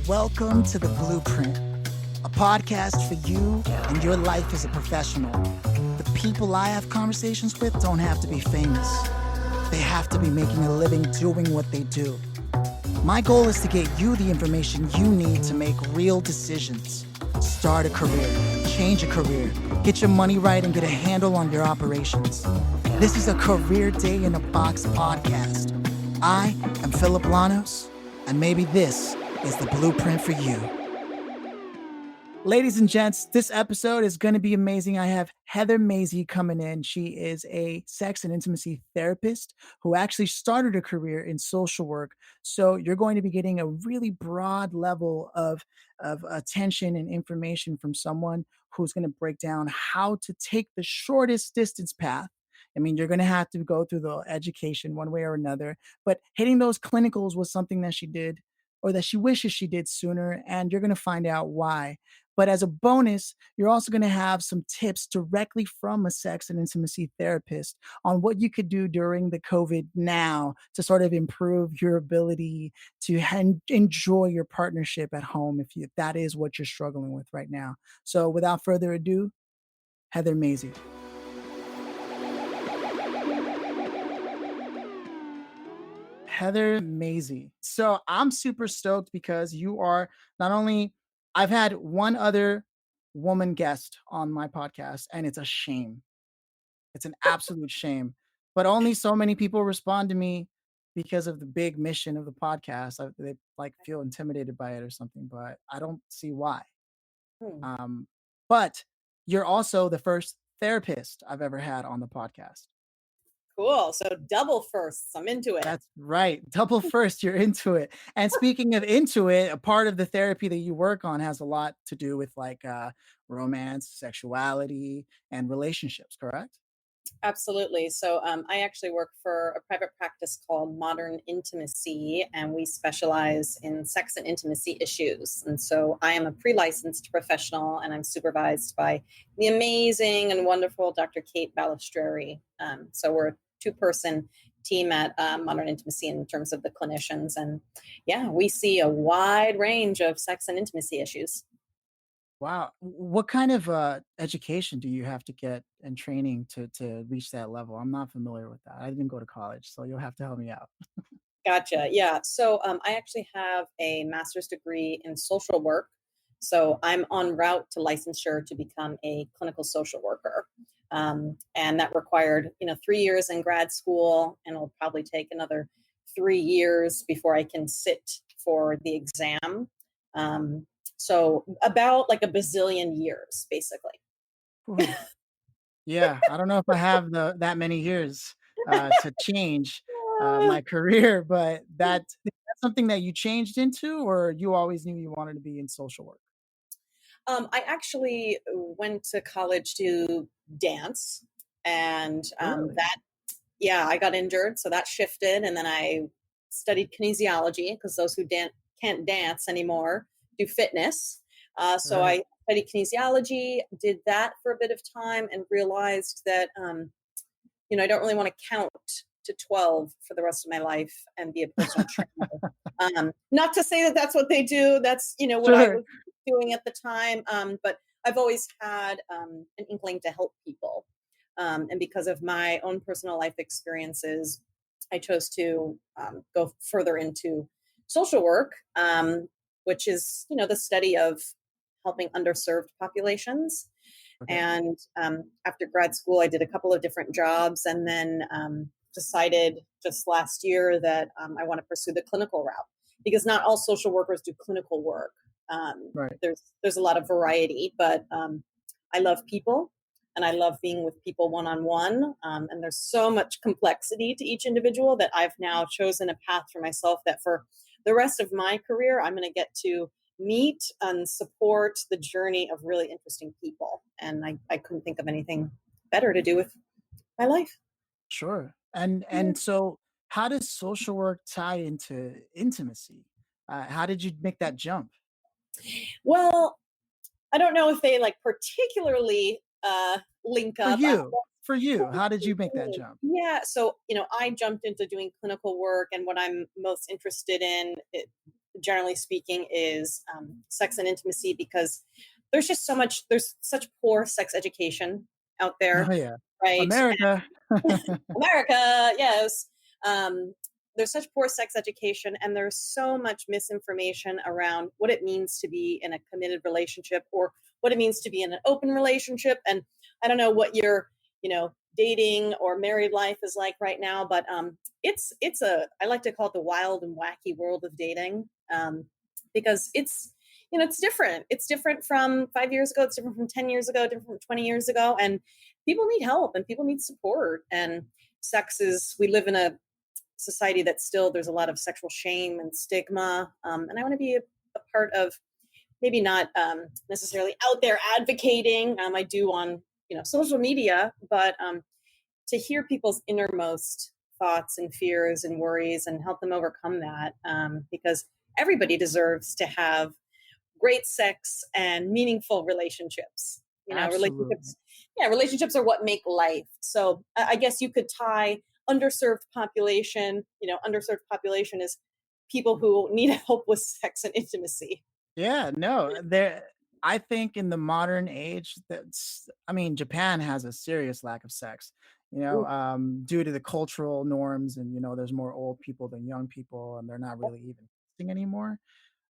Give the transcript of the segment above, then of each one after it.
Welcome to The Blueprint, a podcast for you and your life as a professional. The people I have conversations with don't have to be famous. They have to be making a living doing what they do. My goal is to get you the information you need to make real decisions. Start a career, change a career, get your money right, and get a handle on your operations. This is a Career Day in a Box podcast. I am Philip Lanos, and maybe this is the blueprint for you. Ladies and gents, this episode is going to be amazing. I have Heather Mazzei coming in. She is a sex and intimacy therapist who actually started a career in social work. So you're going to be getting a really broad level of attention and information from someone who's going to break down how to take the shortest distance path. I mean, you're going to have to go through the education one way or another, but hitting those clinicals was something that she did or that she wishes she did sooner, and you're going to find out why. But as a bonus, you're also going to have some tips directly from a sex and intimacy therapist on what you could do during the COVID now to sort of improve your ability to enjoy your partnership at home if that is what you're struggling with right now. So without further ado, Heather Mazzei. Heather Mazzei. So I'm super stoked because you are not only, I've had one other woman guest on my podcast, and it's a shame. It's an absolute shame. But only so many people respond to me because of the big mission of the podcast. They like feel intimidated by it or something, but I don't see why. But you're also the first therapist I've ever had on the podcast. Cool. So double firsts. I'm into it. That's right. Double first, you're into it. And speaking of into it, a part of the therapy that you work on has a lot to do with like romance, sexuality, and relationships, correct? Absolutely. So I actually work for a private practice called Modern Intimacy, and we specialize in sex and intimacy issues. And so I am a pre-licensed professional, and I'm supervised by the amazing and wonderful Dr. Kate Balistreri. So we're a two-person team at Modern Intimacy in terms of the clinicians. And yeah, we see a wide range of sex and intimacy issues. Wow. What kind of education do you have to get and training to reach that level? I'm not familiar with that. I didn't go to college, so you'll have to help me out. Gotcha. Yeah. So I actually have a master's degree in social work. So I'm en route to licensure to become a clinical social worker. And that required, 3 years in grad school, and it'll probably take another 3 years before I can sit for the exam. So about like a bazillion years, basically. Yeah, I don't know if I have that many years to change my career, but that's something that you changed into, or you always knew you wanted to be in social work? I actually went to college to dance, and Really? I got injured, so that shifted, and then I studied kinesiology because those who can't dance anymore do fitness. So Right. I studied kinesiology, did that for a bit of time, and realized that I don't really want to count to 12 for the rest of my life and be a personal trainer. Not to say that that's what they do. That's what I was doing at the time. But I've always had an inkling to help people. And because of my own personal life experiences, I chose to go further into social work, which is, the study of helping underserved populations. Okay. And after grad school, I did a couple of different jobs, and then decided just last year that I want to pursue the clinical route, because not all social workers do clinical work. Right. There's a lot of variety, but I love people, and I love being with people one-on-one. And there's so much complexity to each individual that I've now chosen a path for myself that for the rest of my career, I'm going to get to meet and support the journey of really interesting people. And I couldn't think of anything better to do with my life. Sure. And so how does social work tie into intimacy? How did you make that jump? Well, I don't know if they like particularly link For up. you, how did you make that jump? Yeah. So, I jumped into doing clinical work, and what I'm most interested in, generally speaking, is sex and intimacy because there's such poor sex education out Oh there, yeah. right? America. America, yes. Um, there's such poor sex education, and there's so much misinformation around what it means to be in a committed relationship or what it means to be in an open relationship. And I don't know what your, dating or married life is like right now, but it's a I like to call it the wild and wacky world of dating, because it's different. It's different from 5 years ago. It's different from 10 years ago. Different from 20 years ago, and people need help and people need support. And we live in a society that still there's a lot of sexual shame and stigma. And I want to be a part of, maybe not necessarily out there advocating. I do on social media, but to hear people's innermost thoughts and fears and worries and help them overcome that, because everybody deserves to have great sex and meaningful relationships. Absolutely. Relationships are what make life. So I guess you could tie underserved population is people who need help with sex and intimacy. Yeah, no, there I think in the modern age that's I mean, Japan has a serious lack of sex, Ooh, due to the cultural norms and, there's more old people than young people and they're not really even dating anymore.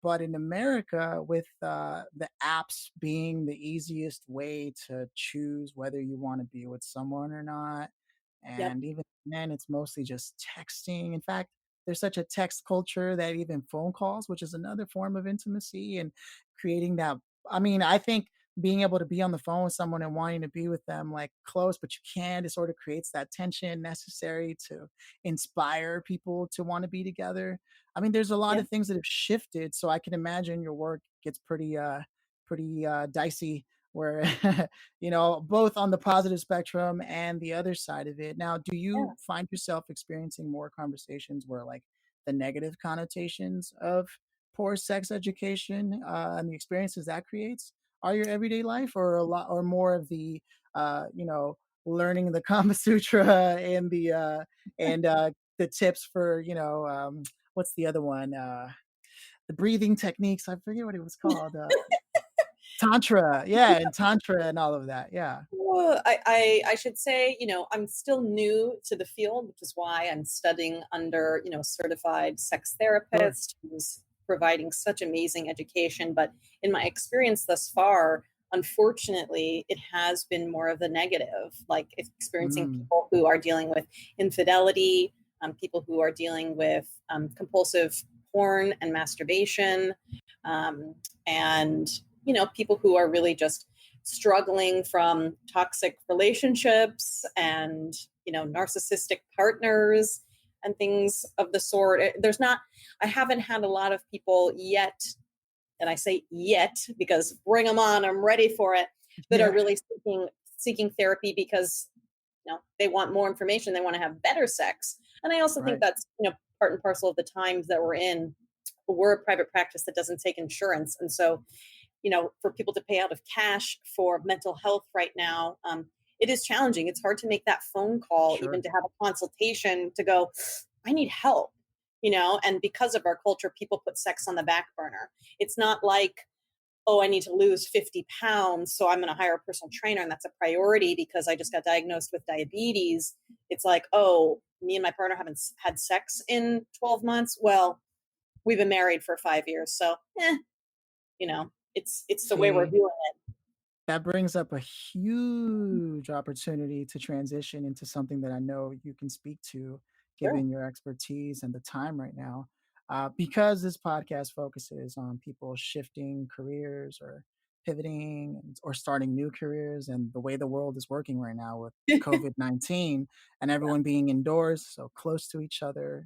But in America, with the apps being the easiest way to choose whether you want to be with someone or not, yep, and even then, it's mostly just texting. In fact, there's such a text culture that even phone calls, which is another form of intimacy and creating that. I mean, I think being able to be on the phone with someone and wanting to be with them like close, but you can't, it sort of creates that tension necessary to inspire people to want to be together. I mean, there's a lot yep, of things that have shifted, so I can imagine your work gets pretty dicey where both on the positive spectrum and the other side of it. Now, do you yeah, find yourself experiencing more conversations where like the negative connotations of poor sex education and the experiences that creates are your everyday life, or a lot, or more of the uh, you know, learning the Kama Sutra and the tips for what's the other one? The breathing techniques. I forget what it was called. Tantra, yeah, and tantra and all of that. Yeah, Well, I should say, I'm still new to the field, which is why I'm studying under, certified sex sure, therapist who's providing such amazing education. But in my experience thus far, unfortunately, it has been more of the negative, like experiencing mm, people who are dealing with infidelity, people who are dealing with compulsive porn and masturbation, and people who are really just struggling from toxic relationships and narcissistic partners and things of the sort. I haven't had a lot of people yet, and I say yet because bring them on, I'm ready for it, that are yeah, really seeking therapy because they want more information, they want to have better sex. And I also think right, that's part and parcel of the times that we're in. We're a private practice that doesn't take insurance, and so for people to pay out of cash for mental health right now, it is challenging. It's hard to make that phone call, even sure, to have a consultation to go, I need help, and because of our culture, people put sex on the back burner. It's not like, oh, I need to lose 50 pounds, so I'm going to hire a personal trainer, and that's a priority because I just got diagnosed with diabetes. It's like, oh, me and my partner haven't had sex in 12 months. Well, we've been married for 5 years, so it's the way we're see, viewing it. that brings up a huge opportunity to transition into something that I know you can speak to, Sure. given your expertise and the time right now. Because this podcast focuses on people shifting careers or pivoting or starting new careers, and the way the world is working right now with COVID-19 and everyone being indoors, so close to each other,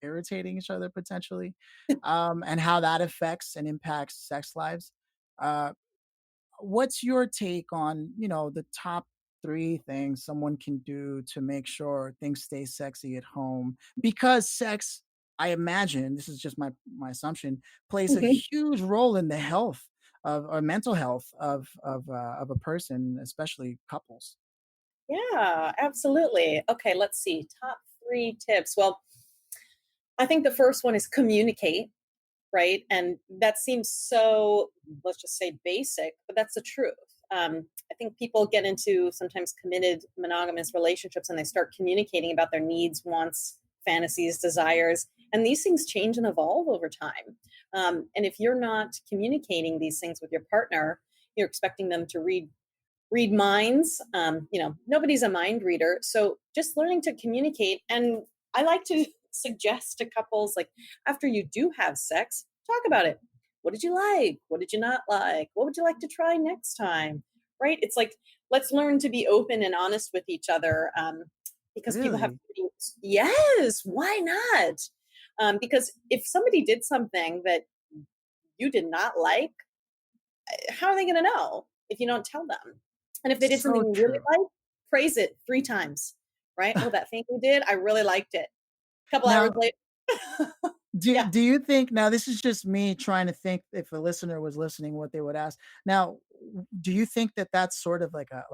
irritating each other potentially, and how that affects and impacts sex lives. Uh, what's your take on, the top 3 things someone can do to make sure things stay sexy at home? Because sex, I imagine, this is just my assumption, plays a Mhm. huge role in the health of or mental health of a person, especially couples. Yeah, absolutely. Okay, let's see. Top 3 tips. Well, I think the first one is communicate. right? And that seems so, let's just say basic, but that's the truth. I think people get into sometimes committed monogamous relationships and they start communicating about their needs, wants, fantasies, desires, and these things change and evolve over time. And if you're not communicating these things with your partner, you're expecting them to read minds. Nobody's a mind reader. So just learning to communicate. And I like to suggest to couples, like, after you do have sex, talk about it. What did you like? What did you not like? What would you like to try next time? Right? It's like, let's learn to be open and honest with each other, because people have, Really? yes, why not? Because if somebody did something that you did not like, how are they going to know if you don't tell them? And if they did something So you really true. like, praise it 3 times, right? Oh, that thing you did, I really liked it. A couple hours Now, later, do yeah. do you think, now this is just me trying to think if a listener was listening, what they would ask. Now, do you think that that's sort of like a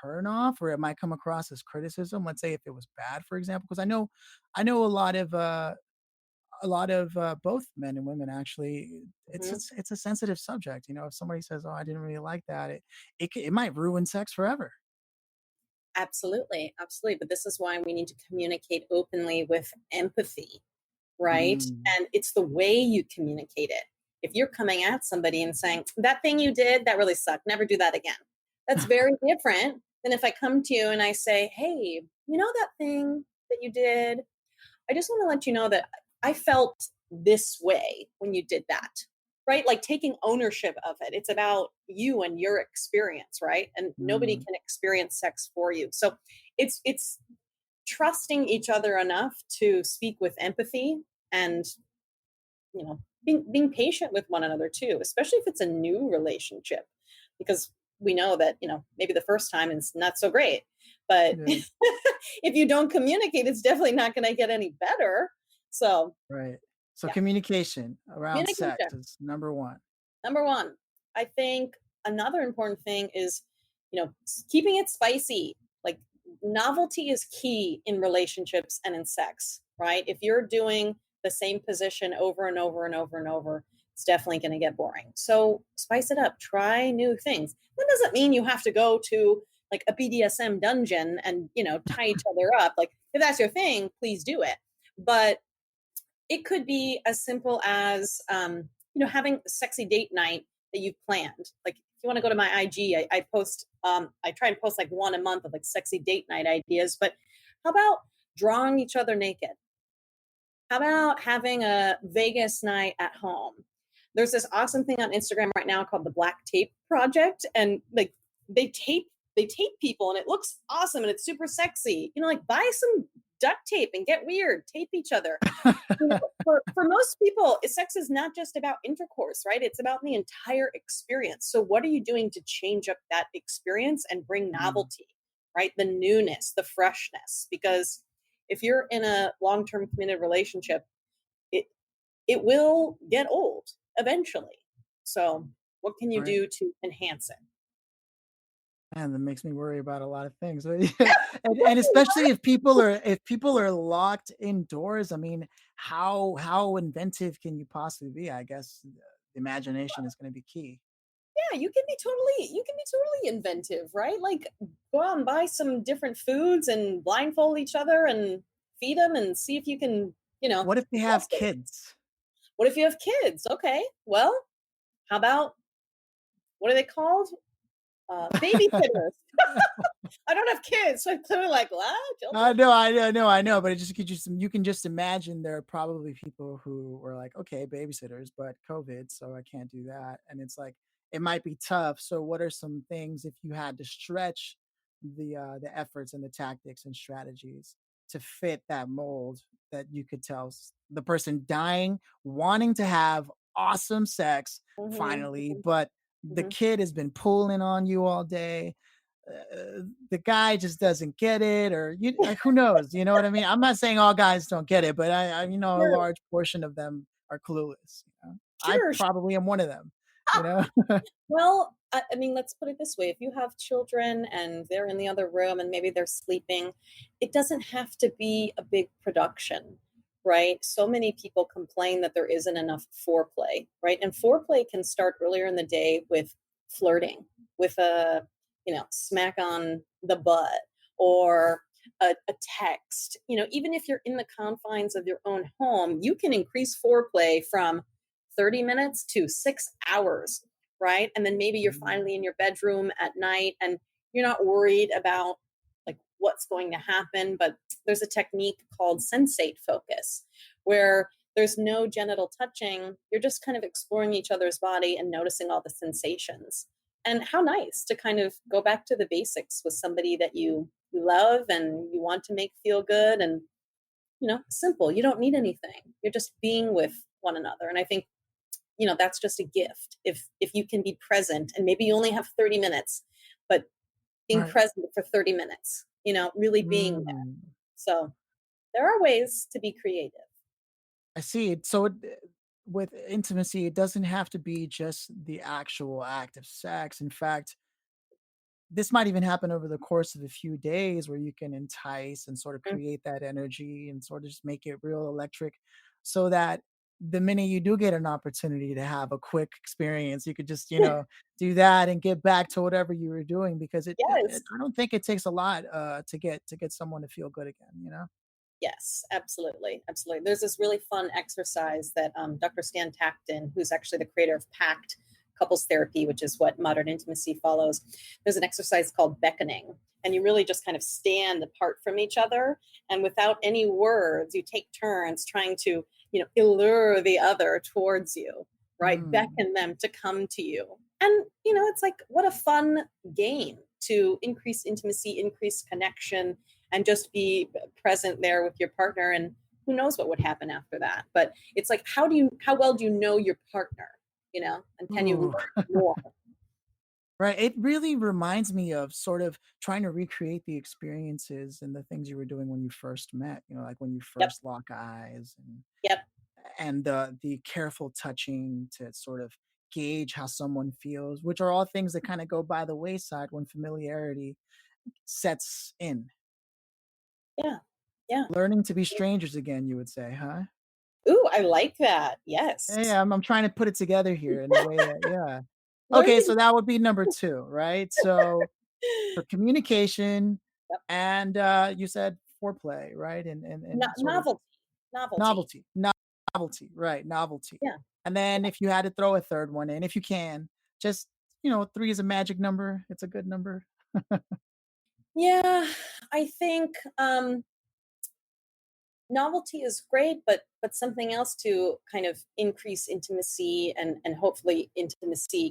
turn off, or it might come across as criticism? Let's say if it was bad, for example, because I know a lot of both men and women actually. It's Mhm. it's it's a sensitive subject. If somebody says, "Oh, I didn't really like that," it might ruin sex forever. Absolutely, absolutely. But this is why we need to communicate openly with empathy, right? Mm. And it's the way you communicate it. If you're coming at somebody and saying, that thing you did, that really sucked, never do that again. That's very different than if I come to you and I say, hey, you know that thing that you did? I just want to let you know that I felt this way when you did that. Right? Like taking ownership of it. It's about you and your experience, right? And nobody Mm. can experience sex for you. So it's trusting each other enough to speak with empathy and, being patient with one another too, especially if it's a new relationship, because we know that, maybe the first time is not so great, but Yeah. if you don't communicate, it's definitely not going to get any better. So Right. So yeah, communication around sex communication. is number one. Number one, I think another important thing is, keeping it spicy. Like, novelty is key in relationships and in sex, right? If you're doing the same position over and over and over and over, it's definitely going to get boring. So spice it up, try new things. That doesn't mean you have to go to like a BDSM dungeon and, tie each other up. Like, if that's your thing, please do it. But it could be as simple as, having a sexy date night that you've planned. Like, if you want to go to my IG, I post, I try and post like one a month of like sexy date night ideas. But how about drawing each other naked? How about having a Vegas night at home? There's this awesome thing on Instagram right now called the Black Tape Project, and like they tape they tape people, and it looks awesome and it's super sexy. Like, buy some duct tape and get weird, tape each other. For most people, sex is not just about intercourse, right? It's about the entire experience. So, what are you doing to change up that experience and bring Mm. novelty, right? The newness, the freshness. Because if you're in a long term committed relationship, it it will get old eventually. So, what can you Right. do to enhance it? Man, that makes me worry about a lot of things. Yeah, and especially if people are locked indoors. I mean, how inventive can you possibly be? I guess the imagination is going to be key. Yeah, you can be totally inventive, right? Like, go out and buy some different foods and blindfold each other and feed them and see if you can, What if they have test it. kids? What if you have kids? Okay, well, how about, what are they called? Babysitters. I don't have kids, so I'm clearly like, what? Children? I know, but it just could just you can just imagine there are probably people who were like, okay, babysitters, but COVID, so I can't do that. And it's like it might be tough. So what are some things if you had to stretch the efforts and the tactics and strategies to fit that mold that you could tell the person dying, wanting to have awesome sex Hmm. finally, but the Hmm. kid has been pulling on you all day, the guy just doesn't get it, or who knows, you know what I mean? I'm not saying all guys don't get it, but a Sure, large portion of them are clueless. I sure. probably am one of them, you know? Well, I mean, let's put it this way. If you have children and they're in the other room and maybe they're sleeping, it doesn't have to be a big production, right? So many people complain that there isn't enough foreplay, right? And foreplay can start earlier in the day with flirting, with a, smack on the butt, or a text. Even if you're in the confines of your own home, you can increase foreplay from 30 minutes to 6 hours, right? And then maybe you're Mm. finally in your bedroom at night and you're not worried about like what's going to happen. But there's a technique called sensate focus where there's no genital touching. You're just kind of exploring each other's body and noticing all the sensations. And how nice to kind of go back to the basics with somebody that you love and you want to make feel good, and simple. You don't need anything. You're just being with one another. And I think, that's just a gift. If you can be present, and maybe you only have 30 minutes, but being Right. present for 30 minutes, really being there. Mm. So there are ways to be creative. I see it. So with intimacy, it doesn't have to be just the actual act of sex. In fact, this might even happen over the course of a few days where you can entice and sort of Mm. create that energy and sort of just make it real electric so that the minute you do get an opportunity to have a quick experience, you could just, do that and get back to whatever you were doing because Yes. I don't think it takes a lot to get someone to feel good again. Yes, absolutely, absolutely. There's this really fun exercise that Dr. Stan Tacton, who's actually the creator of PACT couples therapy, which is what modern intimacy follows. There's an exercise called beckoning, and you really just kind of stand apart from each other, and without any words, you take turns trying to, allure the other towards you, right? Mm. Beckon them to come to you, and it's like what a fun game to increase intimacy, increase connection, and just be present there with your partner. And who knows what would happen after that. But it's like how well do you know your partner, and can you learn Ooh. more? Right, it really reminds me of sort of trying to recreate the experiences and the things you were doing when you first met, like when you Yep. first lock eyes Yep. and the careful touching to sort of gauge how someone feels, which are all things that kinda go by the wayside when familiarity sets in. Yeah. Yeah. Learning to be strangers again, you would say, huh? Ooh, I like that. Yeah, Yes. yeah, I'm trying to put it together here in a way that yeah. Okay, Learning. so that would be number 2, right? So for communication Yep. and, you said foreplay, right? And sort of Novelty. Novelty. novelty, novelty, right, novelty. Yeah. And then if you had to throw a 3rd one in, if you can, just, 3 is a magic number, it's a good number. Yeah. I think novelty is great, but something else to kind of increase intimacy, and hopefully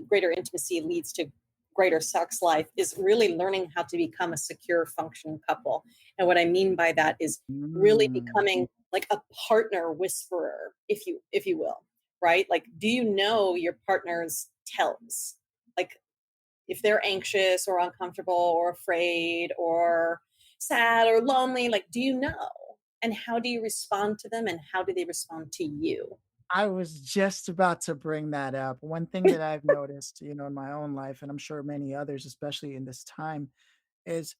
greater intimacy leads to greater sex life, is really learning how to become a secure functioning couple. And what I mean by that is really Mm. becoming like a partner whisperer, if you will, right? Like, do you know your partner's tells? Like, if they're anxious or uncomfortable or afraid or sad or lonely, like, do you know? And how do you respond to them? And how do they respond to you? I was just about to bring that up. One thing that I've noticed, in my own life, and I'm sure many others, especially in this time, is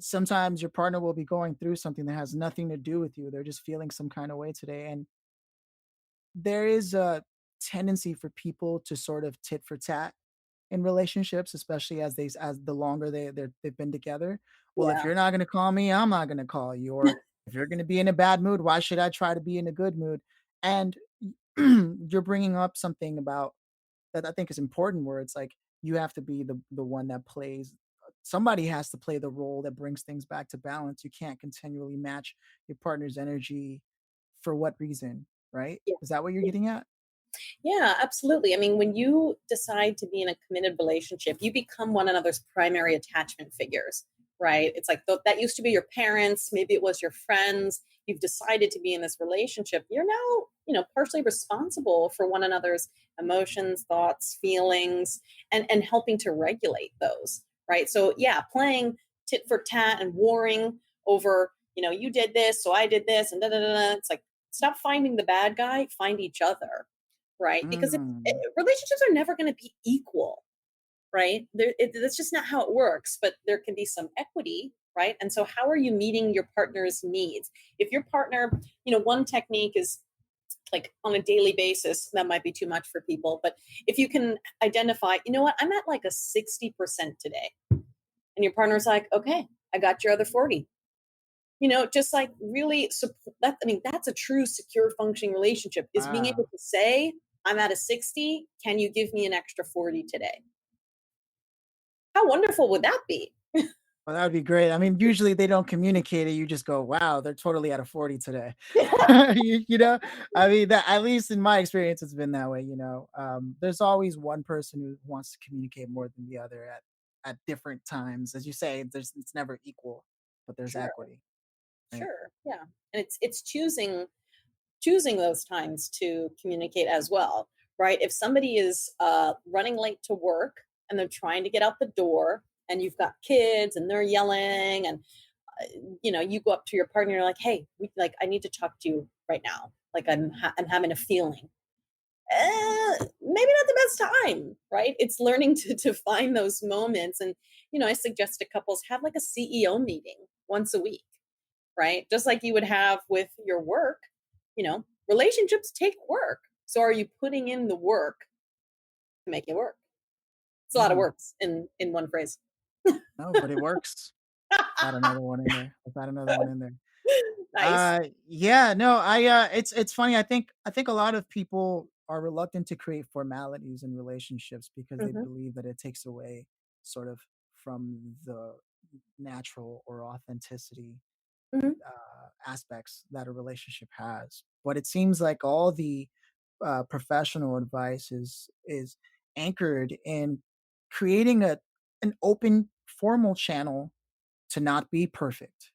sometimes your partner will be going through something that has nothing to do with you. They're just feeling some kind of way today. And there is a tendency for people to sort of tit for tat in relationships, especially as the longer they've been together. Well, if Yeah. you're not gonna call me, I'm not gonna call you, or if you're gonna be in a bad mood, why should I try to be in a good mood? And you're bringing up something about that I think is important, where it's like you have to be the one that plays. Somebody has to play the role that brings things back to balance. You can't continually match your partner's energy for what reason, right? Yeah. Is that what you're getting at? Yeah, absolutely. I mean, when you decide to be in a committed relationship, you become one another's primary attachment figures, right? It's like that used to be your parents, maybe it was your friends. You've decided to be in this relationship. You're now, partially responsible for one another's emotions, thoughts, feelings, and helping to regulate those, right? So, yeah, playing tit for tat and warring over, you did this, so I did this, and da da da. Da. It's like, stop finding the bad guy, find each other, right? Because Mm. relationships are never going to be equal, right? That's just not how it works. But there can be some equity, right? And so how are you meeting your partner's needs? If your partner, one technique is like on a daily basis, that might be too much for people, but if you can identify, you know what, I'm at like a 60% today, and your partner's like, okay, I got your other 40. Just like really support that. I mean, that's a true secure functioning relationship, is being able Wow. to say, I'm at a 60, can you give me an extra 40 today? How wonderful would that be? Well, that would be great. I mean, usually they don't communicate it. You just go, "Wow, they're totally at a 40 today." You know? I mean, that at least in my experience, it's been that way, you know? There's always one person who wants to communicate more than the other at different times. As you say, it's never equal, but there's Sure, equity, right? sure, yeah. And it's choosing those times to communicate as well, right? If somebody is running late to work and they're trying to get out the door, and you've got kids and they're yelling, and you go up to your partner and you're like, hey, like, I need to talk to you right now, like I'm having a feeling. Maybe not the best time, right? It's learning to find those moments. And I suggest to couples have like a CEO meeting once a week, right? Just like you would have with your work. Relationships take work. So are you putting in the work to make it work? It's a lot of Mm, works in one phrase. no, but it works. Got another one in there. I got another one in there. Nice. Yeah, no, it's funny. I think a lot of people are reluctant to create formalities in relationships because they Hmm. believe that it takes away sort of from the natural or authenticity Hmm. aspects that a relationship has. But it seems like all the professional advice is anchored in creating an open formal channel to not be perfect.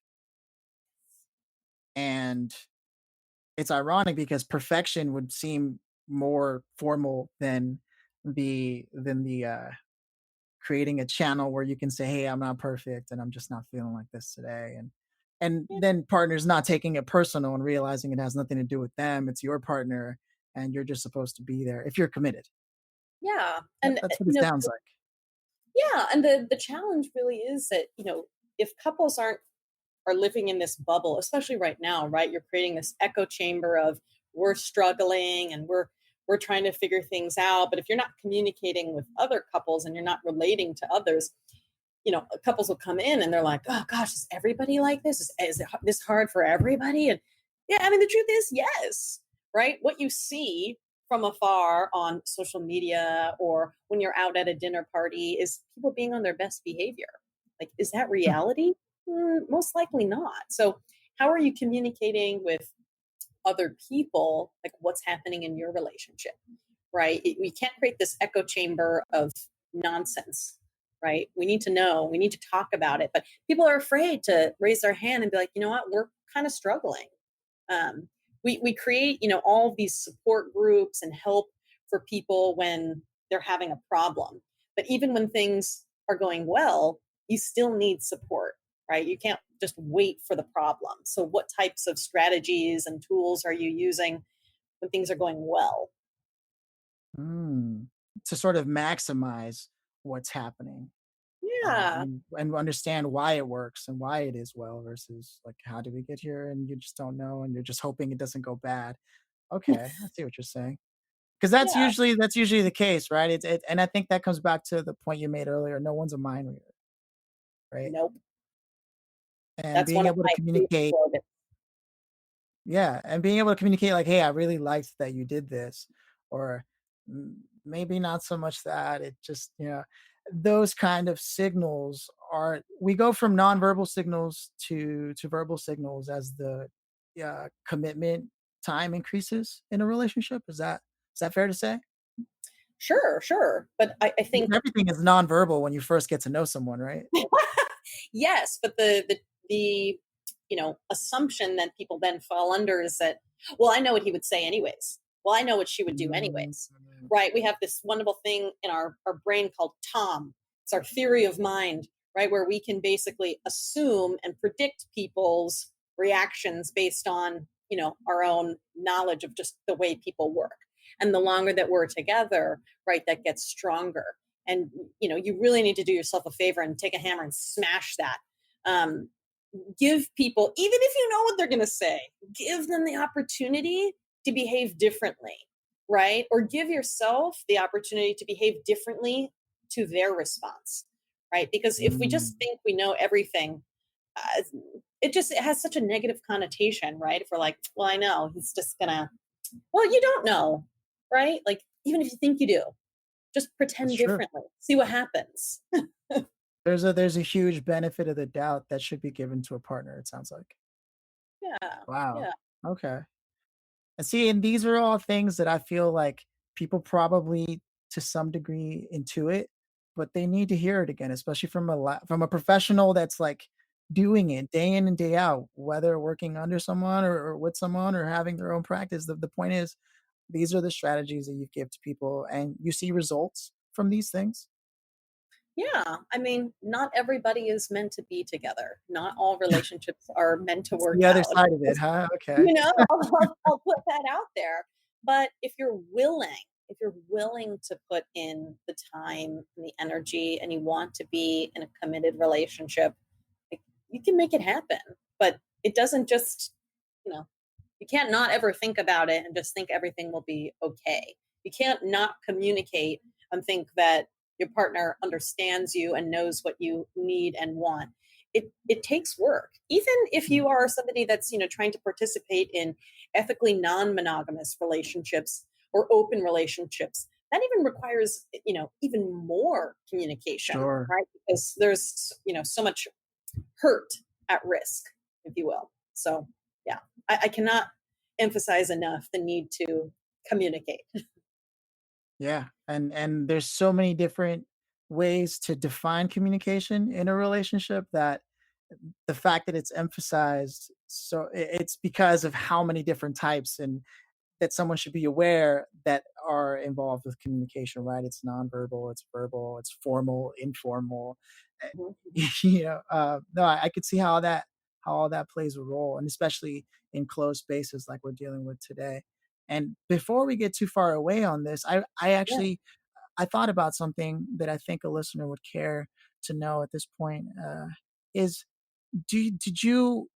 And it's ironic because perfection would seem more formal than the creating a channel where you can say, "Hey, I'm not perfect and I'm just not feeling like this today." And then partners not taking it personal and realizing it has nothing to do with them. It's your partner and you're just supposed to be there if you're committed. Yeah. That, And that's what it sounds like. yeah, and the challenge really is that, if couples are living in this bubble, especially right now, right? You're creating this echo chamber of, we're struggling and we're trying to figure things out. But if you're not communicating with other couples and you're not relating to others, couples will come in and they're like, oh gosh, is everybody like this? Is this hard for everybody? And yeah, I mean, the truth is, yes, right? What you see from afar on social media or when you're out at a dinner party is people being on their best behavior. Like, is that Hmm. reality? Most likely not. So, how are you communicating with other people, like what's happening in your relationship, right? We can't create this echo chamber of nonsense, right? We need to know, we need to talk about it, but people are afraid to raise their hand and be like, you know what, we're kind of struggling. um, we create, all of these support groups and help for people when they're having a problem, but even when things are going well, you still need support, right? You can't just wait for the problem. So what types of strategies and tools are you using when things are going well? Mm. To sort of maximize what's happening. Yeah. And understand why it works and why it is well versus like how did we get here and you just don't know and you're just hoping it doesn't go bad. Okay, I see what you're saying. Because Yeah. that's usually the case, right? And I think that comes back to the point you made earlier. No one's a mind reader, right? Nope. And That's being one of able to my favorite communicate, slogans. yeah, and being able to communicate like, hey, I really liked that you did this, or maybe not so much that it just, those kind of signals are we go from nonverbal signals to verbal signals as the commitment time increases in a relationship. Is that fair to say? Sure, sure, but I Because think everything is nonverbal when you first get to know someone, right? yes, but the assumption that people then fall under is that, well, I know what he would say anyways. Well, I know what she would do Mm, anyways. Right? We have this wonderful thing in our brain called Tom. It's our theory of mind, right? Where we can basically assume and predict people's reactions based on, our own knowledge of just the way people work. And the longer that we're together, right, that gets stronger. And you really need to do yourself a favor and take a hammer and smash that, Um, give people, even if you know what they're going to say, give them the opportunity to behave differently, right? Or give yourself the opportunity to behave differently to their response, right? Because if we just Mm, think we know everything, uh, it has such a negative connotation, right? If we're like, well, I know he's just gonna, well, you don't know, right? Like, even if you think you do, just that's pretend true. differently, see what happens. There's a huge benefit of the doubt that should be given to a partner, it sounds like. Yeah, Wow. yeah. Okay. And see, and these are all things that I feel like people probably to some degree intuit, but they need to hear it again, especially from a professional that's like doing it day in and day out, whether working under someone or with someone or having their own practice. The point is, these are the strategies that you give to people, and you see results from these things. Yeah, I mean, not everybody is meant to be together. Not all relationships are meant to That's work the other out. side of it, huh? Okay. You know, I'll put that out there. But if you're willing to put in the time and the energy and you want to be in a committed relationship, like, you can make it happen. But it doesn't just, you know, you can't not ever think about it and just think everything will be okay. You can't not communicate and think that your partner understands you and knows what you need and want. It takes work. Even if Mm, you are somebody that's, trying to participate in ethically non-monogamous relationships or open relationships, that even requires, even more communication, sure. right? Because there's, so much hurt at risk, if you will. So, yeah, I cannot emphasize enough the need to communicate. Yeah, and there's so many different ways to define communication in a relationship that the fact that it's emphasized, so it's because of how many different types, and that someone should be aware that are involved with communication, right? It's nonverbal, it's verbal, it's formal, informal. Mhm, No, I could see how all that plays a role, and especially in closed spaces like we're dealing with today. And before we get too far away on this, I yeah, actually I thought about something that I think a listener would care to know at this point. Is did you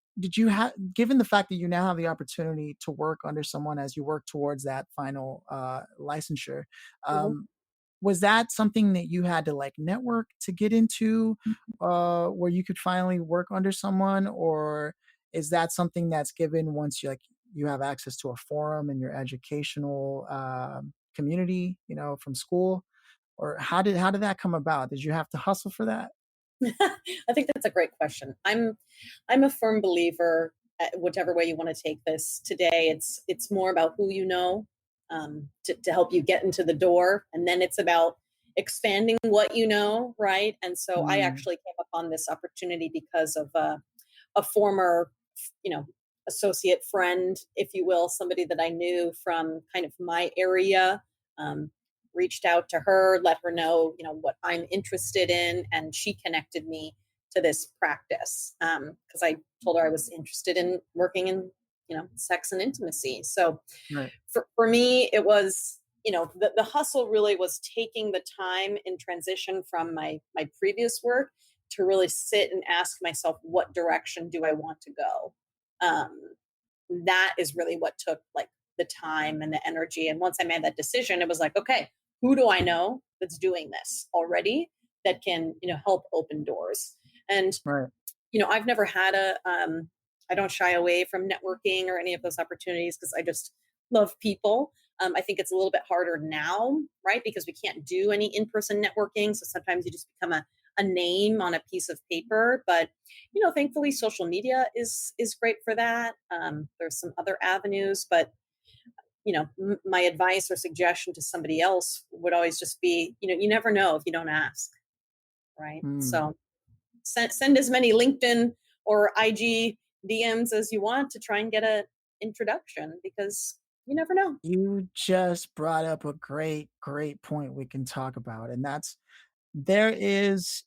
have, given the fact that you now have the opportunity to work under someone as you work towards that final licensure, mhm. um, was that something that you had to like network to get into, where you could finally work under someone, or is that something that's given once you have access to a forum in your educational community, from school? Or how did that come about? Did you have to hustle for that? I think that's a great question. I'm a firm believer, whichever way you want to take this. Today, it's more about who you know, to help you get into the door, and then it's about expanding what you know, right? And so I Mm, actually came upon this opportunity because of a former, you know, associate friend, if you will, somebody that I knew from kind of my area. Um, Reached out to her, let her know, what I'm interested in, and she connected me to this practice because I told her I was interested in working in, sex and intimacy. So right, for me, it was, the hustle really was taking the time in transition from my previous work to really sit and ask myself, what direction do I want to go? Um, that is really what took like the time and the energy. And once I made that decision, it was like, okay, who do I know that's doing this already that can, help open doors? And right. I've never had I don't shy away from networking or any of those opportunities because I just love people. I think it's a little bit harder now, right? Because we can't do any in-person networking. So sometimes you just become a name on a piece of paper. But, thankfully social media is great for that. There's some other avenues, but my advice or suggestion to somebody else would always just be, you never know if you don't ask, right? Mm. So send as many LinkedIn or IG DMs as you want to try and get a introduction because you never know. You just brought up a great point we can talk about, and that's there is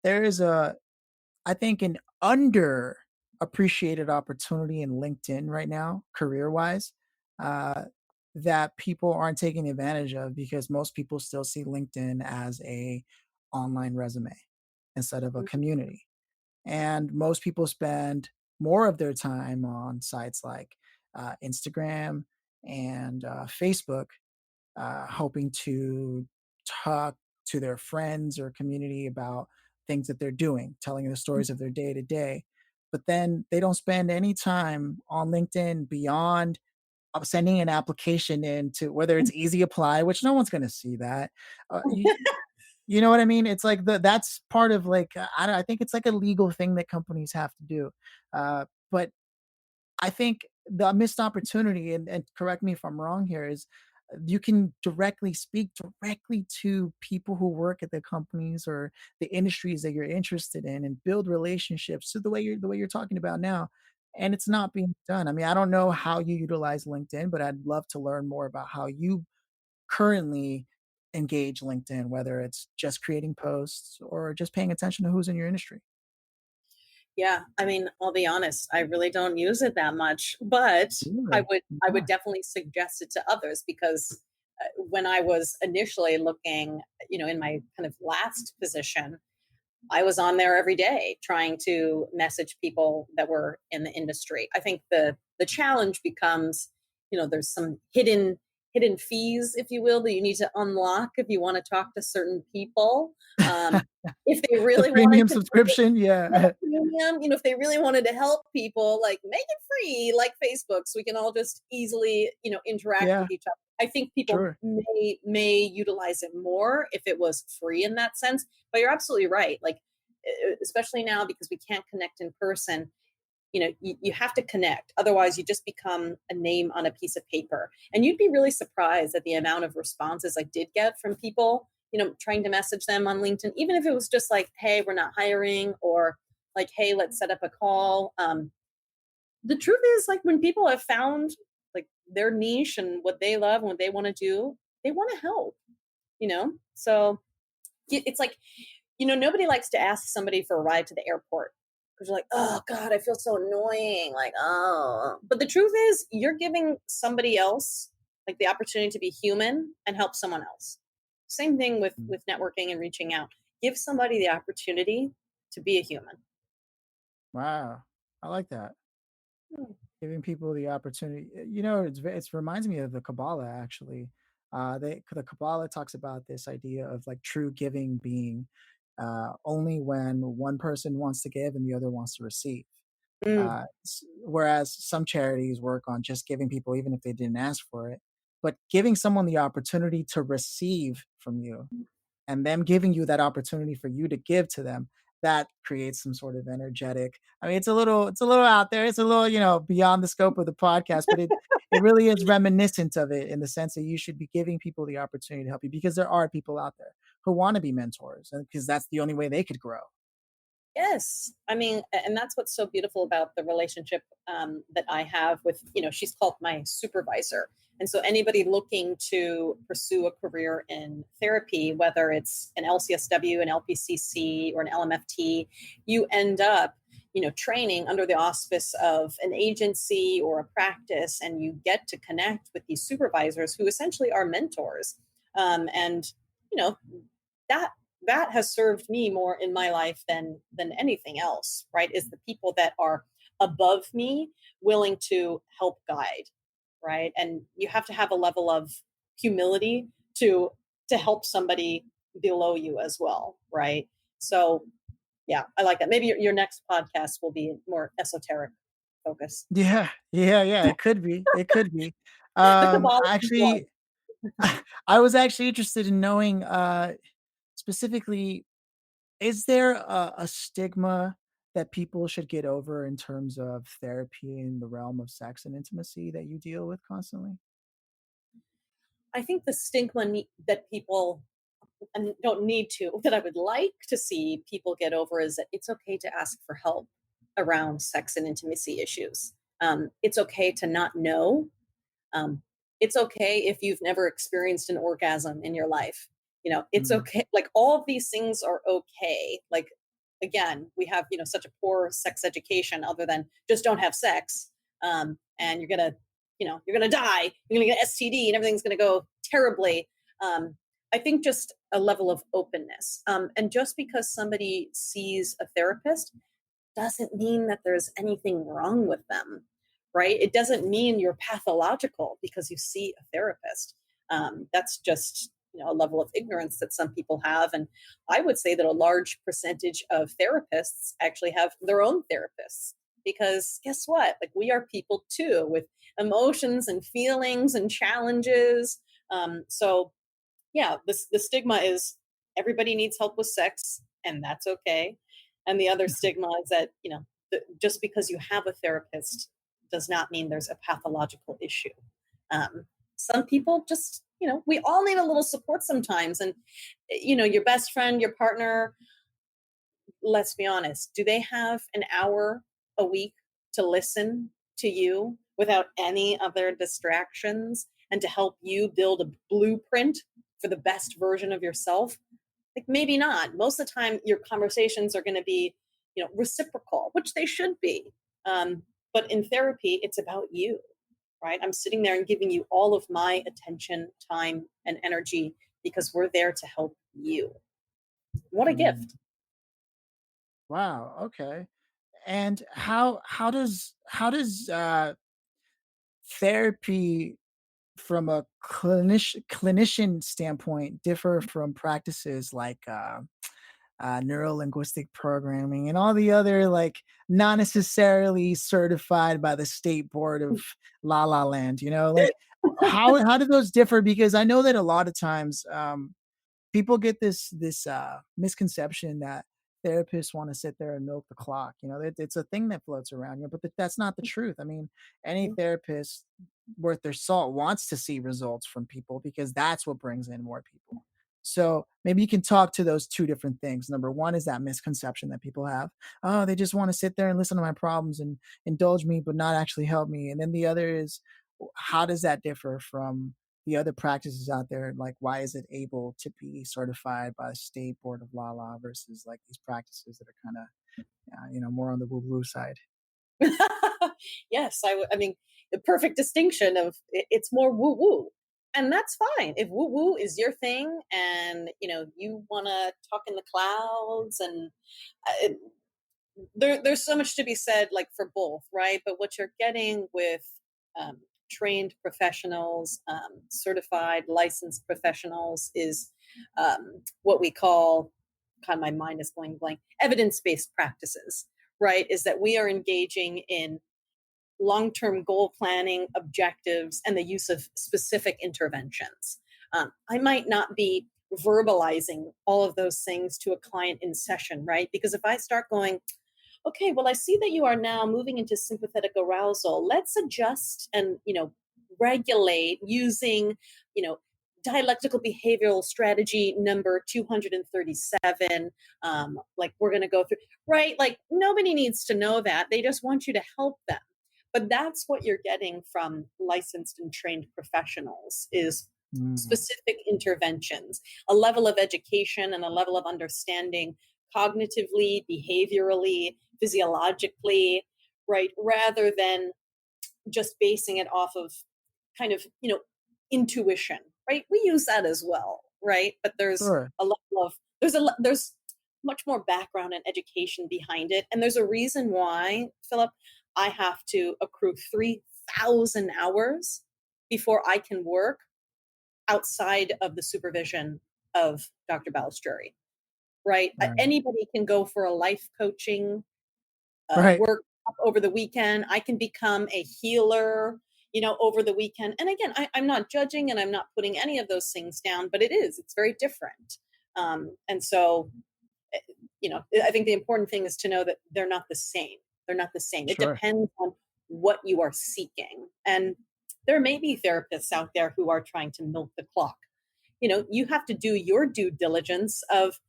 there is a I think an underappreciated opportunity in LinkedIn right now, career-wise, uh, that people aren't taking advantage of because most people still see LinkedIn as a online resume instead of a Mhm. community. And most people spend more of their time on sites like Instagram and Facebook, hoping to talk to their friends or community about things that they're doing, telling the stories of their day to day. But then they don't spend any time on LinkedIn beyond sending an application in to whether it's easy apply, which no one's going to see that. You know what I mean? It's like that's part of like I think it's like a legal thing that companies have to do. But I think the missed opportunity, and correct me if I'm wrong here, is you can directly speak directly to people who work at the companies or the industries that you're interested in and build relationships to the way you're talking about now. And it's not being done. I mean, I don't know how you utilize LinkedIn, but I'd love to learn more about how you currently engage LinkedIn, whether it's just creating posts or just paying attention to who's in your industry. Yeah, I mean, I'll be honest, I really don't use it that much, but Really? I Okay. would definitely suggest it to others because when I was initially looking, in my kind of last position, I was on there every day trying to message people that were in the industry. I think the challenge becomes, there's some hidden fees, if you will, that you need to unlock if you want to talk to certain people. Um, if they The really wanted premium to subscription, yeah, yeah. premium, if they really wanted to help people, like make it free, like Facebook, so we can all just easily, interact Yeah, with each other. I think people sure. may utilize it more if it was free in that sense. But you're absolutely right. Like, especially now because we can't connect in person, you have to connect. Otherwise, you just become a name on a piece of paper. And you'd be really surprised at the amount of responses I did get from people, trying to message them on LinkedIn, even if it was just like, hey, we're not hiring, or like, hey, let's set up a call. The truth is, like, when people have found like their niche and what they love and what they want to do, they want to help, So it's like, nobody likes to ask somebody for a ride to the airport because you're like, oh God, I feel so annoying. Like, oh, but the truth is, you're giving somebody else like the opportunity to be human and help someone else. Same thing with Mm. networking and reaching out. Give somebody the opportunity to be a human. Wow, I like that. Hmm. Giving people the opportunity. It's reminds me of the Kabbalah actually. The Kabbalah talks about this idea of like true giving being only when one person wants to give and the other wants to receive. Mm. Whereas some charities work on just giving people even if they didn't ask for it, but giving someone the opportunity to receive from you and them giving you that opportunity for you to give to them, that creates some sort of energetic. I mean, it's a little out there. It's a little, beyond the scope of the podcast, but it really is reminiscent of it in the sense that you should be giving people the opportunity to help you because there are people out there who want to be mentors and because that's the only way they could grow. Yes. I mean, and that's what's so beautiful about the relationship that I have with, she's called my supervisor. And so anybody looking to pursue a career in therapy, whether it's an LCSW, an LPCC, or an LMFT, you end up, training under the auspice of an agency or a practice, and you get to connect with these supervisors who essentially are mentors. And, you know, that that has served me more in my life than anything else, right? Is the people that are above me willing to help guide, right? And you have to have a level of humility to help somebody below you as well, right? So yeah, I like that. Maybe your next podcast will be more esoteric focus. Yeah, yeah, it could be. It could be. The Kabbalah is one. Actually, I was actually interested in knowing specifically, is there a stigma that people should get over in terms of therapy in the realm of sex and intimacy that you deal with constantly? I think the stigma that people and don't need to, that I would like to see people get over is that it's okay to ask for help around sex and intimacy issues. It's okay to not know. Um, it's okay if you've never experienced an orgasm in your life. It's Mm, okay. Like, all of these things are okay. Like, again, we have, such a poor sex education other than just don't have sex. And you're gonna die. You're gonna get STD and everything's gonna go terribly. I think just a level of openness. And just because somebody sees a therapist doesn't mean that there's anything wrong with them, right? It doesn't mean you're pathological because you see a therapist. That's just, a level of ignorance that some people have. And I would say that a large percentage of therapists actually have their own therapists, because guess what? Like, we are people too, with emotions and feelings and challenges. So yeah, the stigma is everybody needs help with sex, and that's okay. And the other stigma is that, just because you have a therapist does not mean there's a pathological issue. Some people just, we all need a little support sometimes. And, your best friend, your partner, let's be honest, do they have an hour a week to listen to you without any other distractions and to help you build a blueprint for the best version of yourself? Like, maybe not. Most of the time, your conversations are going to be, reciprocal, which they should be. But in therapy, it's about you, right? I'm sitting there and giving you all of my attention, time, and energy because we're there to help you. What a Mm. gift. Wow, okay. And how does therapy from a clinician standpoint differ from practices like neuro linguistic programming and all the other like not necessarily certified by the state board of La La Land? Like how do those differ? Because I know that a lot of times people get this misconception that therapists want to sit there and milk the clock. It's a thing that floats around, but that's not the truth. I mean, any therapist worth their salt wants to see results from people because that's what brings in more people. So maybe you can talk to those two different things. Number one is that misconception that people have. Oh, they just want to sit there and listen to my problems and indulge me, but not actually help me. And then the other is, how does that differ from the other practices out there? Like, why is it able to be certified by the state board of Lala versus like these practices that are kind of, more on the woo woo side? Yes, I mean, the perfect distinction of it's more woo woo. And that's fine. If woo woo is your thing and, you want to talk in the clouds and there's so much to be said, like, for both, right? But what you're getting with um, trained professionals, certified licensed professionals, is what we call, God, my mind is going blank, evidence-based practices, right? Is that we are engaging in long-term goal planning, objectives, and the use of specific interventions. I might not be verbalizing all of those things to a client in session, right? Because if I start going, okay, well, I see that you are now moving into sympathetic arousal. Let's adjust and, regulate using, you know, dialectical behavioral strategy number 237. Like, we're going to go through, right? Like, nobody needs to know that. They just want you to help them. But that's what you're getting from licensed and trained professionals is Mm, specific interventions, a level of education and a level of understanding cognitively, behaviorally, physiologically, right? Rather than just basing it off of kind of, intuition, right? We use that as well, right? But there's sure. a level of, there's much more background and education behind it. And there's a reason why, Philip, I have to accrue 3,000 hours before I can work outside of the supervision of Dr. Balistreri, right? Right. Anybody can go for a life coaching Right. work over the weekend. I can become a healer, over the weekend. And again, I'm not judging and I'm not putting any of those things down, but it's very different. And so, eh, I think the important thing is to know that they're not the same. They're not the same. It Sure. depends on what you are seeking. And there may be therapists out there who are trying to milk the clock. You have to do your due diligence of,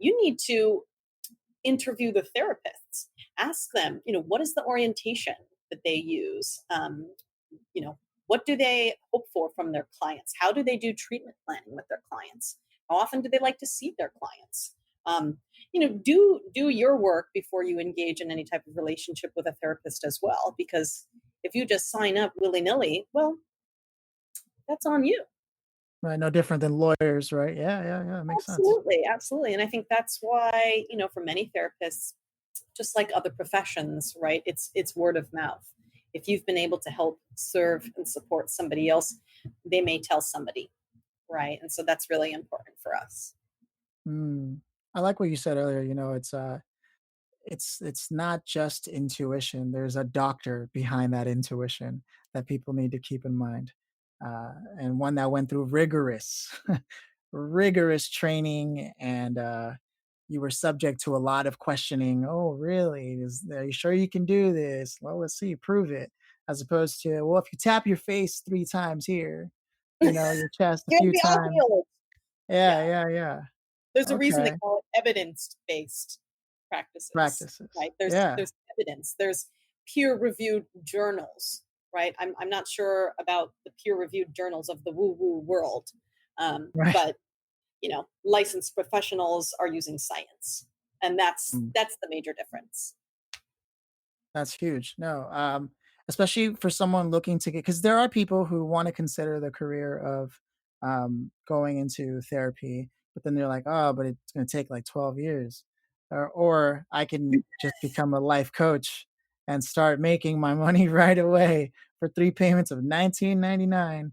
you need to interview the therapists, ask them, what is the orientation that they use? You know, what do they hope for from their clients? How do they do treatment planning with their clients? How often do they like to see their clients? Do your work before you engage in any type of relationship with a therapist as well, because if you just sign up willy nilly, well, that's on you. Right. No different than lawyers, right? Yeah. Yeah. Yeah. It makes sense. Absolutely, absolutely. And I think that's why, for many therapists, just like other professions, right? It's word of mouth. If you've been able to help serve and support somebody else, they may tell somebody, right? And so that's really important for us. Mm. I like what you said earlier, it's not just intuition. There's a doctor behind that intuition that people need to keep in mind, and one that went through rigorous, rigorous training, and you were subject to a lot of questioning. Oh, really? Are you sure you can do this? Well, let's see, prove it. As opposed to, well, if you tap your face 3 times here, your chest a You'll few be all times. healed. Yeah, Yeah. yeah, yeah. There's a reason they Okay, call it evidence-based practices, practices. right? There's Yeah, there's evidence, there's peer-reviewed journals, right? I'm not sure about the peer-reviewed journals of the woo-woo world, right. but licensed professionals are using science, and that's Mm. that's the major difference. That's huge. No, especially for someone looking to get, because there are people who want to consider the career of going into therapy, but then they're like, oh, but it's going to take like 12 years. Or I can just become a life coach and start making my money right away for 3 payments of 19.99.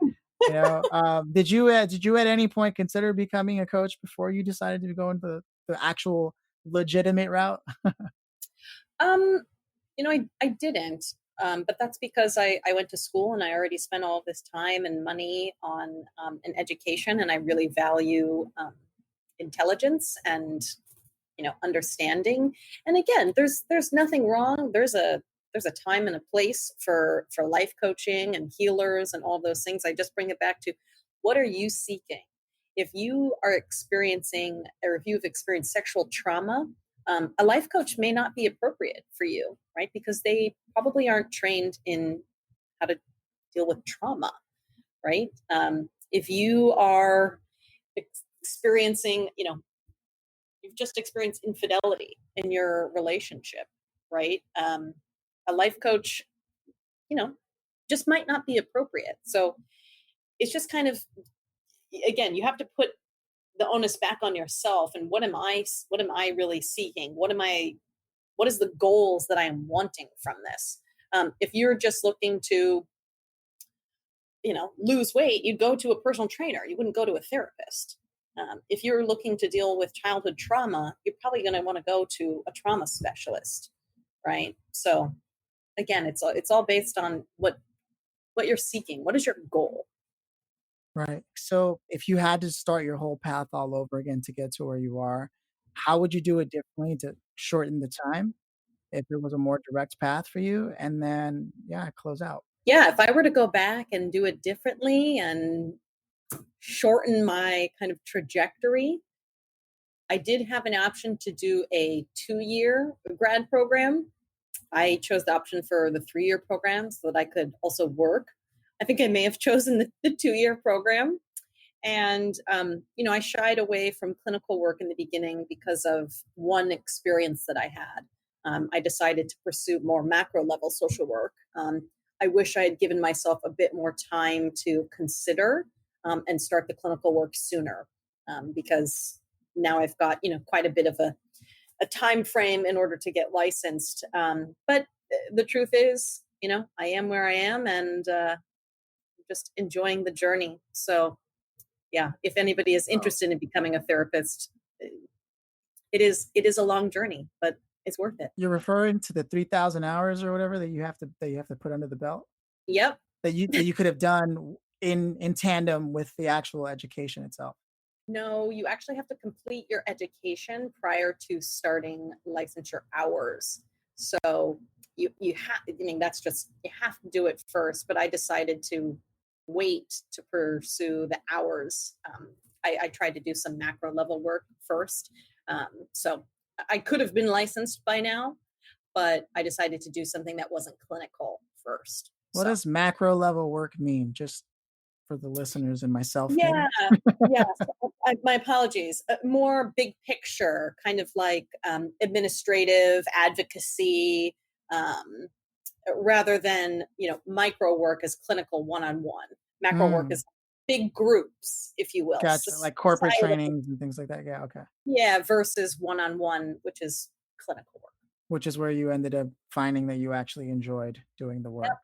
Did you at any point consider becoming a coach before you decided to go into the actual legitimate route? Um, I didn't, but that's because I went to school and I already spent all of this time and money on an education, and I really value intelligence and understanding. And again, there's nothing wrong. There's a time and a place for life coaching and healers and all those things. I just bring it back to, what are you seeking? If you are experiencing, or if you've experienced sexual trauma, a life coach may not be appropriate for you, right? Because they probably aren't trained in how to deal with trauma, right? If you are experiencing, you've just experienced infidelity in your relationship, right? A life coach, you know, just might not be appropriate. So it's just kind of, again, you have to put the onus back on yourself. And what am I really seeking? What is the goals that I am wanting from this? If you're just looking to, lose weight, you'd go to a personal trainer. You wouldn't go to a therapist. If you're looking to deal with childhood trauma, you're probably going to want to go to a trauma specialist, right? So again, it's all based on what you're seeking. What is your goal? Right. So if you had to start your whole path all over again to get to where you are, how would you do it differently to shorten the time if it was a more direct path for you? And then, yeah, close out. Yeah, if I were to go back and do it differently and shorten my kind of trajectory, I did have an option to do a 2-year grad program. I chose the option for the 3-year program so that I could also work. I think I may have chosen the 2-year program. And, I shied away from clinical work in the beginning because of one experience that I had. I decided to pursue more macro level social work. I wish I had given myself a bit more time to consider and start the clinical work sooner, because now I've got quite a bit of a time frame in order to get licensed. But the truth is, I am where I am, and just enjoying the journey. So yeah, if anybody is Oh, interested in becoming a therapist, it is a long journey, but it's worth it. you're referring to the 3,000 hours or whatever that you have to put under the belt Yep. that you could have done in tandem with the actual education itself. No, you actually have to complete your education prior to starting licensure hours. So you have, I mean, that's just, you have to do it first. But I decided to wait to pursue the hours. I tried to do some macro level work first. So I could have been licensed by now, but I decided to do something that wasn't clinical first. What So does macro level work mean? Just for the listeners and myself yeah, here. yes. My apologies. More big picture, kind of like administrative advocacy, um, rather than micro work as clinical one-on-one. Macro work Mm, is big groups, if you will, gotcha. Like corporate societal, trainings and things like that. Yeah. Okay. yeah, versus one-on-one, which is clinical work. which is where you ended up finding that you actually enjoyed doing the Yep, work.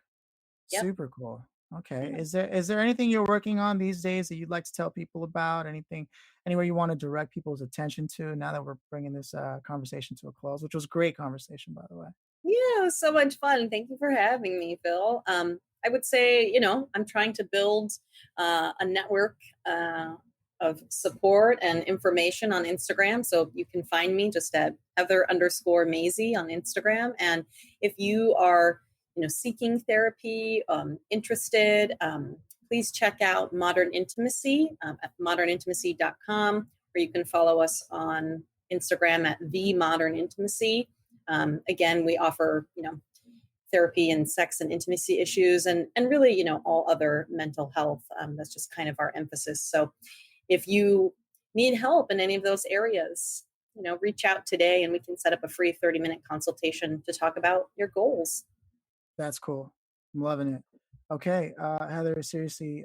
yep. Super cool. Okay. Yeah. Is there anything you're working on these days that you'd like to tell people about? Anything, anywhere you want to direct people's attention to now that we're bringing this conversation to a close, which was a great conversation, by the way. Yeah, it was so much fun. Thank you for having me, Phil. I would say, I'm trying to build a network of support and information on Instagram. So you can find me just at Heather_Mazzei on Instagram. And if you are, seeking therapy, interested, please check out Modern Intimacy at modernintimacy.com, or you can follow us on Instagram at The Modern Intimacy. Again, we offer, therapy and sex and intimacy issues, and really, all other mental health. That's just kind of our emphasis. So if you need help in any of those areas, reach out today and we can set up a free 30-minute consultation to talk about your goals. That's cool. I'm loving it. Okay, Heather, seriously,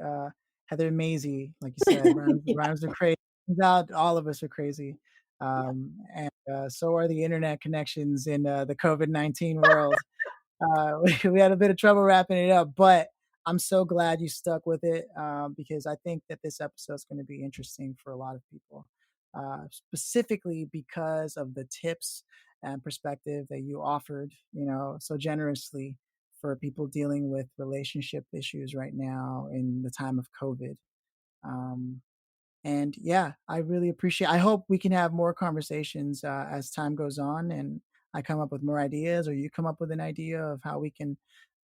Heather Mazie, like you said, Yeah. rhymes are crazy. Turns out all of us are crazy. Yeah. And so are the internet connections in the COVID-19 world. We had a bit of trouble wrapping it up, but I'm so glad you stuck with it because I think that this episode is going to be interesting for a lot of people, specifically because of the tips and perspective that you offered, so generously for people dealing with relationship issues right now in the time of COVID. Um, and yeah, I really appreciate. I hope we can have more conversations as time goes on, and I come up with more ideas, or you come up with an idea of how we can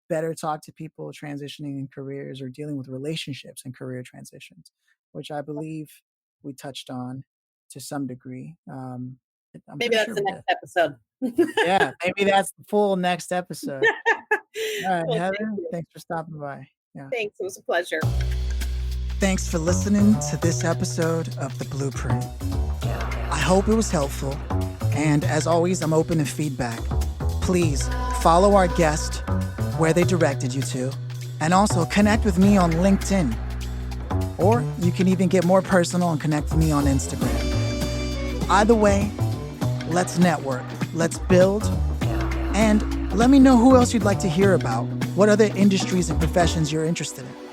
better talk to people transitioning in careers or dealing with relationships and career transitions, which I believe we touched on to some degree. I'm Maybe pretty that's sure the we did. next episode. Yeah, maybe that's the full next episode. All right, Well, thank Heather, you. thanks for stopping by. Yeah. Thanks. It was a pleasure. Thanks for listening to this episode of The Blueprint. I hope it was helpful. And as always, I'm open to feedback. Please follow our guest where they directed you to, and also connect with me on LinkedIn. Or you can even get more personal and connect with me on Instagram. Either way, let's network, let's build, and let me know who else you'd like to hear about, what other industries and professions you're interested in.